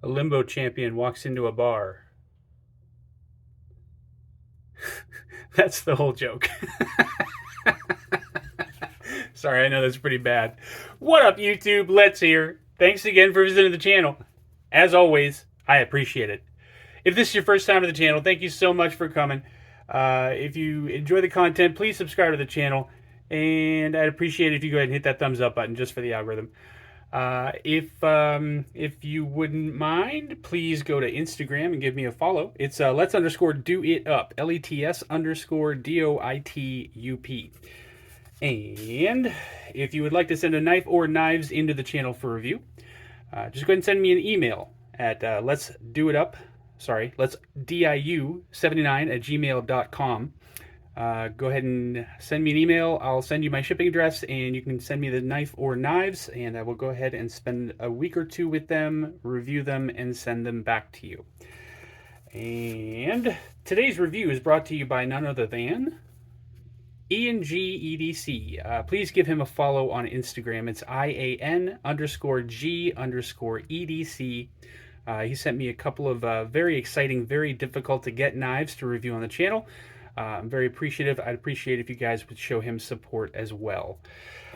A limbo champion walks into a bar. That's the whole joke. Sorry, I know that's pretty bad. What up, YouTube? Let's here. Thanks again for visiting the channel. As always, I appreciate it. If this is your first time to the channel, thank you so much for coming. If you enjoy the content, please subscribe to the channel. And I'd appreciate it if you go ahead and hit that thumbs up button just for the algorithm. If you wouldn't mind, please go to Instagram and give me a follow. It's let's_do-it-up. LETS_DOITUP. And if you would like to send a knife or knives into the channel for review, just go ahead and send me an email at let'sdiu79@gmail.com. Go ahead and send me an email. I'll send you my shipping address, and you can send me the knife or knives, and I will go ahead and spend a week or two with them, review them, and send them back to you. And today's review is brought to you by none other than ENG EDC. Please give him a follow on Instagram. It's IAN_G_EDC. He sent me a couple of very exciting, very difficult to get knives to review on the channel. I'm very appreciative. I'd appreciate if you guys would show him support as well.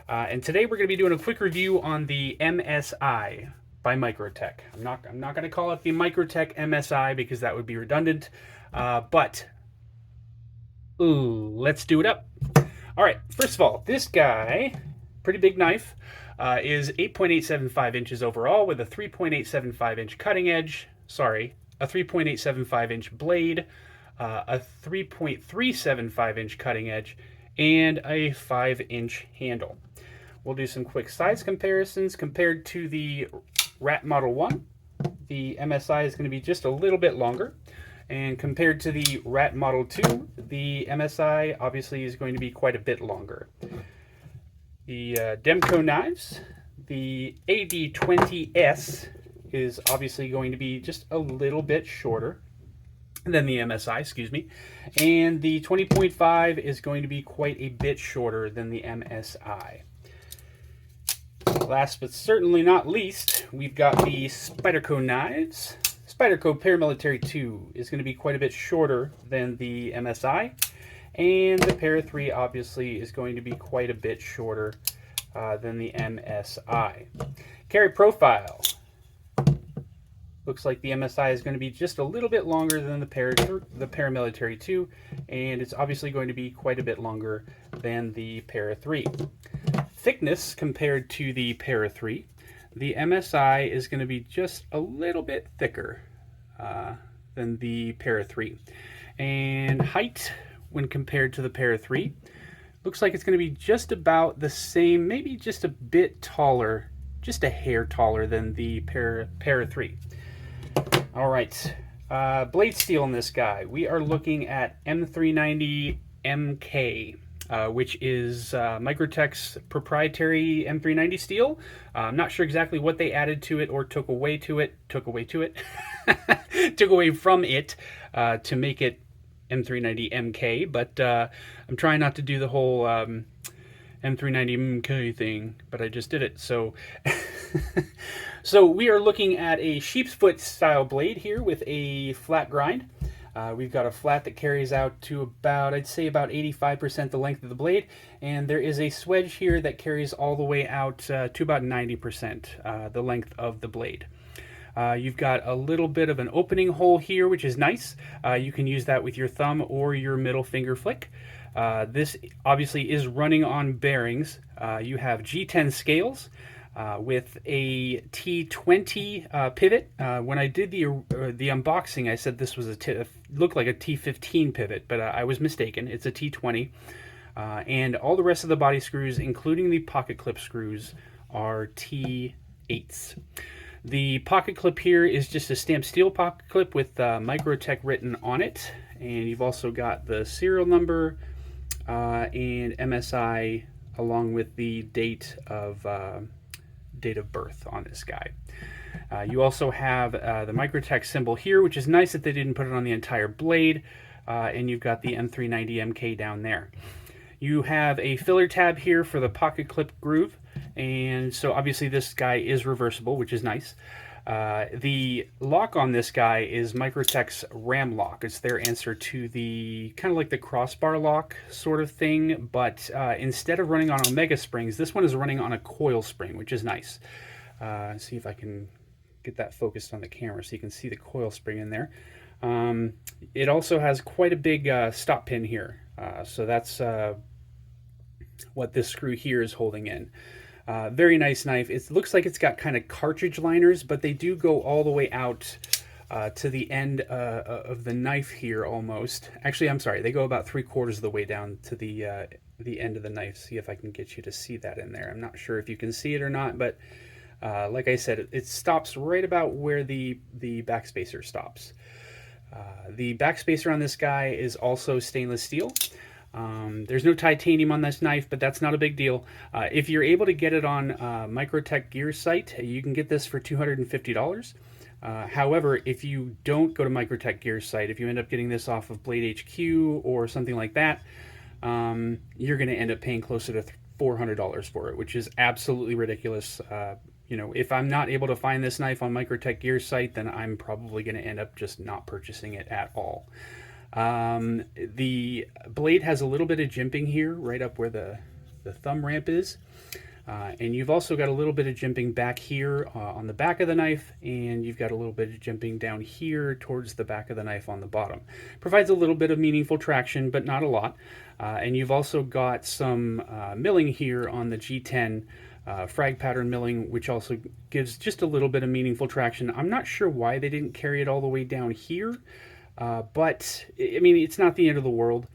And today we're going to be doing a quick review on the MSI by MICROTECH. I'm not going to call it the MICROTECH MSI because that would be redundant. Let's do it up. All right, first of all, this guy, pretty big knife, is 8.875 inches overall with a 3.875 inch cutting edge. Sorry, a 3.875 inch blade, a 3.375 inch cutting edge, and a 5-inch handle. We'll do some quick size comparisons. Compared to the Rat Model 1, the MSI is going to be just a little bit longer. And compared to the Rat Model 2, the MSI obviously is going to be quite a bit longer. The DEMKO knives, the AD20S is obviously going to be just a little bit shorter than the MSI, excuse me. And the 20.5 is going to be quite a bit shorter than the MSI. Last but certainly not least, we've got the SPYDERCO knives. SPYDERCO Paramilitary 2 is going to be quite a bit shorter than the MSI, and the Para 3 obviously is going to be quite a bit shorter than the MSI. Carry profile. Looks like the MSI is going to be just a little bit longer than the Paramilitary 2, and it's obviously going to be quite a bit longer than the Para 3. Thickness compared to the Para 3. The MSI is going to be just a little bit thicker than the Para 3. And height, when compared to the Para 3, looks like it's going to be just about the same, maybe just a bit taller, just a hair taller than the Para 3. All right, blade steel in this guy. We are looking at M390 MK. Which is MICROTECH's proprietary M390 steel. I'm not sure exactly what they added to it or took away from it to make it M390 MK, but I'm trying not to do the whole M390 MK thing, but I just did it. So, so we are looking at a sheep's foot style blade here with a flat grind. We've got a flat that carries out to about, I'd say about 85% the length of the blade, and there is a swedge here that carries all the way out to about 90% the length of the blade. You've got a little bit of an opening hole here, which is nice. You can use that with your thumb or your middle finger flick. This obviously is running on bearings. You have G10 scales. With a T20 pivot. When I did the unboxing, I said this was looked like a T15 pivot, but I was mistaken. It's a T20, and all the rest of the body screws, including the pocket clip screws, are T8s. The pocket clip here is just a stamped steel pocket clip with MICROTECH written on it, and you've also got the serial number and MSI along with the date of birth on this guy. You also have the MICROTECH symbol here, which is nice that they didn't put it on the entire blade, and you've got the M390 MK down there. You have a filler tab here for the pocket clip groove, and so obviously this guy is reversible, which is nice. The lock on this guy is MICROTECH's RAM lock. It's their answer to the kind of like the crossbar lock sort of thing, but instead of running on Omega springs, this one is running on a coil spring, which is nice. See if I can get that focused on the camera so you can see the coil spring in there. It also has quite a big stop pin here, so that's what this screw here is holding in. Very nice knife. It looks like it's got kind of cartridge liners, but they do go all the way out to the end of the knife here almost. Actually, I'm sorry, they go about 3/4 of the way down to the end of the knife. See if I can get you to see that in there. I'm not sure if you can see it or not, but like I said, it stops right about where the backspacer stops. The backspacer on this guy is also stainless steel. There's no titanium on this knife, but that's not a big deal. If you're able to get it on MICROTECH Gear's site, you can get this for $250. However, if you don't go to MICROTECH Gear's site, if you end up getting this off of Blade HQ or something like that, you're going to end up paying closer to $400 for it, which is absolutely ridiculous. You know, if I'm not able to find this knife on MICROTECH Gear's site, then I'm probably going to end up just not purchasing it at all. The blade has a little bit of jimping here, right up where the thumb ramp is. And you've also got a little bit of jimping back here on the back of the knife, and you've got a little bit of jimping down here towards the back of the knife on the bottom. Provides a little bit of meaningful traction, but not a lot. And you've also got some milling here on the G10 frag pattern milling, which also gives just a little bit of meaningful traction. I'm not sure why they didn't carry it all the way down here. But I mean, it's not the end of the world.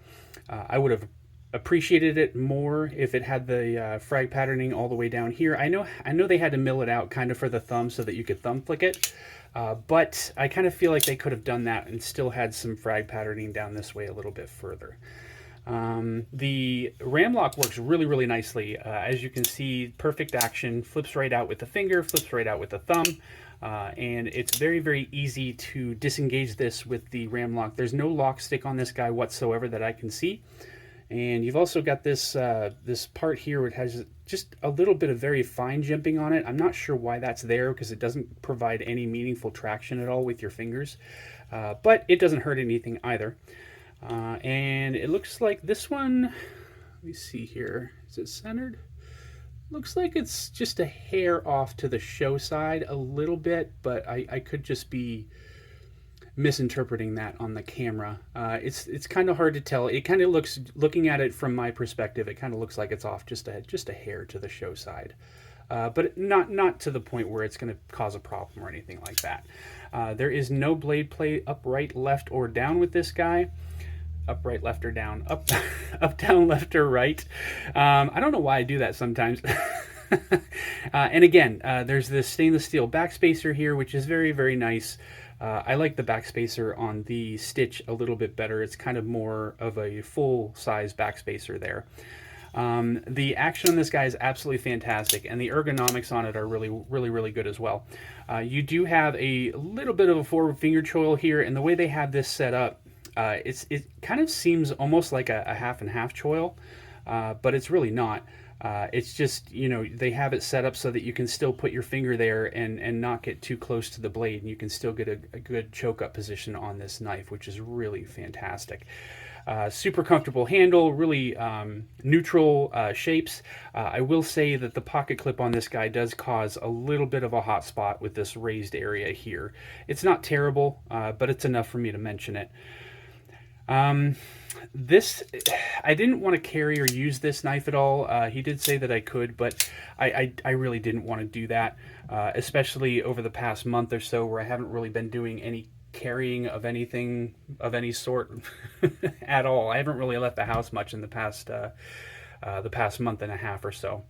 I would have appreciated it more if it had the frag patterning all the way down here. I know they had to mill it out kind of for the thumb so that you could thumb flick it, but I kind of feel like they could have done that and still had some frag patterning down this way a little bit further. The ram lock works really, really nicely. As you can see, perfect action, flips right out with the finger, flips right out with the thumb. And it's very, very easy to disengage this with the ram lock. There's no lock stick on this guy whatsoever that I can see. And you've also got this this part here which has just a little bit of very fine jimping on it. I'm not sure why that's there because it doesn't provide any meaningful traction at all with your fingers. But it doesn't hurt anything either. And it looks like this one, let me see here, is it centered? Looks like it's just a hair off to the show side a little bit, but I could just be misinterpreting that on the camera. It's kind of hard to tell. It kind of looks, looking at it from my perspective, it kind of looks like it's off just a hair to the show side. But not to the point where it's going to cause a problem or anything like that. There is no blade play up, right, left, or down with this guy. Up, right, left, or down. Up, up, down, left, or right. I don't know why I do that sometimes. And again, there's this stainless steel backspacer here, which is very, very nice. I like the backspacer on the Stitch a little bit better. It's kind of more of a full-size backspacer there. The action on this guy is absolutely fantastic, and the ergonomics on it are really, really, really good as well. You do have a little bit of a forward finger choil here, and the way they have this set up, it kind of seems almost like a half and half choil, but it's really not. It's just, you know, they have it set up so that you can still put your finger there and not get too close to the blade, and you can still get a good choke up position on this knife, which is really fantastic. Super comfortable handle, really neutral shapes. I will say that the pocket clip on this guy does cause a little bit of a hot spot with this raised area here. It's not terrible, but it's enough for me to mention it. This, I didn't want to carry or use this knife at all. He did say that I could, but I really didn't want to do that, especially over the past month or so where I haven't really been doing any carrying of anything of any sort at all. I haven't really left the house much in the past month and a half or so.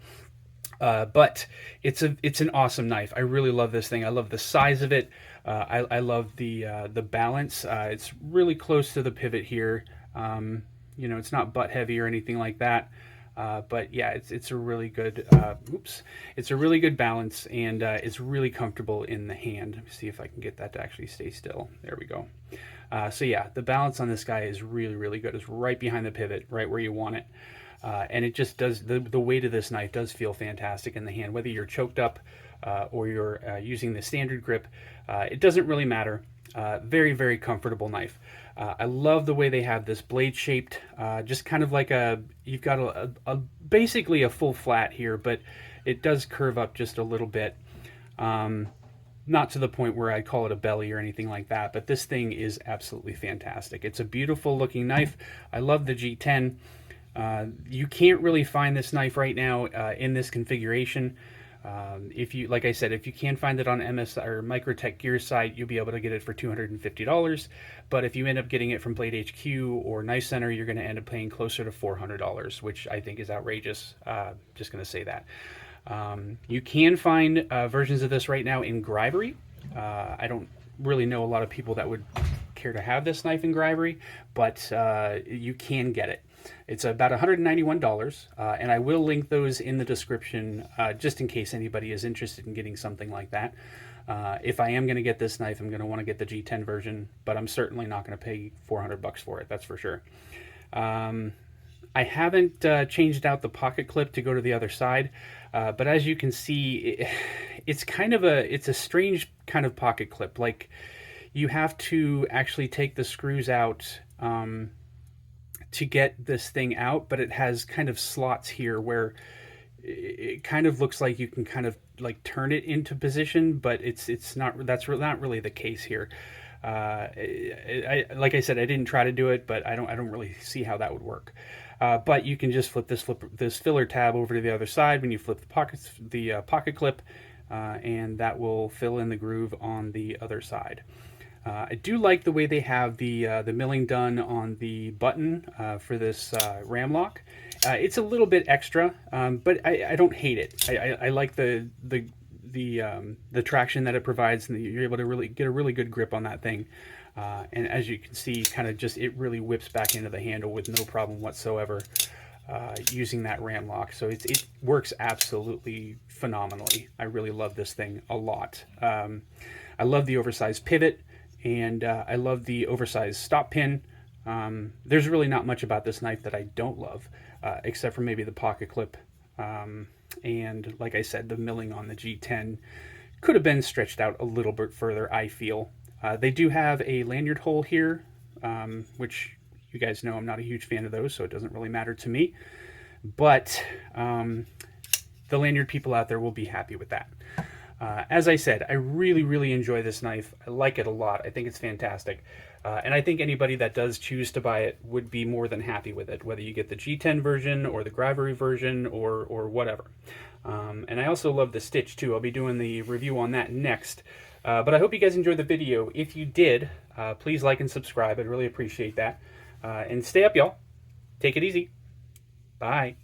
But it's an awesome knife. I really love this thing. I love the size of it. I love the balance. It's really close to the pivot here. You know, it's not butt heavy or anything like that. But yeah, it's a really good, it's a really good balance, and it's really comfortable in the hand. Let me see if I can get that to actually stay still. There we go. So yeah, the balance on this guy is really, really good. It's right behind the pivot, right where you want it. And it just does, the weight of this knife does feel fantastic in the hand, whether you're choked up or you're using the standard grip, it doesn't really matter. Very, very comfortable knife. I love the way they have this blade shaped, just kind of like you've got basically a full flat here, but it does curve up just a little bit. Not to the point where I'd call it a belly or anything like that, but this thing is absolutely fantastic. It's a beautiful looking knife. I love the G10. You can't really find this knife right now in this configuration. If you, like I said, if you can find it on MSI or MICROTECH Gear's site, you'll be able to get it for $250. But if you end up getting it from Blade HQ or Knife Center, you're going to end up paying closer to $400, which I think is outrageous. Just going to say that. You can find versions of this right now in Grivery. I don't really know a lot of people that would care to have this knife in Grivery, but you can get it. It's about $191, and I will link those in the description just in case anybody is interested in getting something like that. If I am going to get this knife, I'm going to want to get the G10 version, but I'm certainly not going to pay $400 for it, that's for sure. I haven't changed out the pocket clip to go to the other side, but as you can see, it's kind of it's a strange kind of pocket clip. Like, you have to actually take the screws out to get this thing out, but it has kind of slots here where it kind of looks like you can kind of like turn it into position, but it's not. That's not really the case here. Like I said, I didn't try to do it, but I don't really see how that would work. But you can just flip this filler tab over to the other side when you flip the pocket clip, and that will fill in the groove on the other side. I do like the way they have the milling done on the button for this ram lock. It's a little bit extra, but I don't hate it. I like the traction that it provides, and you're able to really get a really good grip on that thing. And as you can see, kind of just it really whips back into the handle with no problem whatsoever using that ram lock. So it works absolutely phenomenally. I really love this thing a lot. I love the oversized pivot. And I love the oversized stop pin. There's really not much about this knife that I don't love, except for maybe the pocket clip. And like I said, the milling on the G10 could have been stretched out a little bit further, I feel. They do have a lanyard hole here, which you guys know I'm not a huge fan of those, so it doesn't really matter to me. But the lanyard people out there will be happy with that. As I said, I really, really enjoy this knife. I like it a lot. I think it's fantastic. And I think anybody that does choose to buy it would be more than happy with it, whether you get the G10 version or the Grivery version or whatever. And I also love the stitch too. I'll be doing the review on that next. But I hope you guys enjoyed the video. If you did, please like and subscribe. I'd really appreciate that. And stay up, y'all. Take it easy. Bye.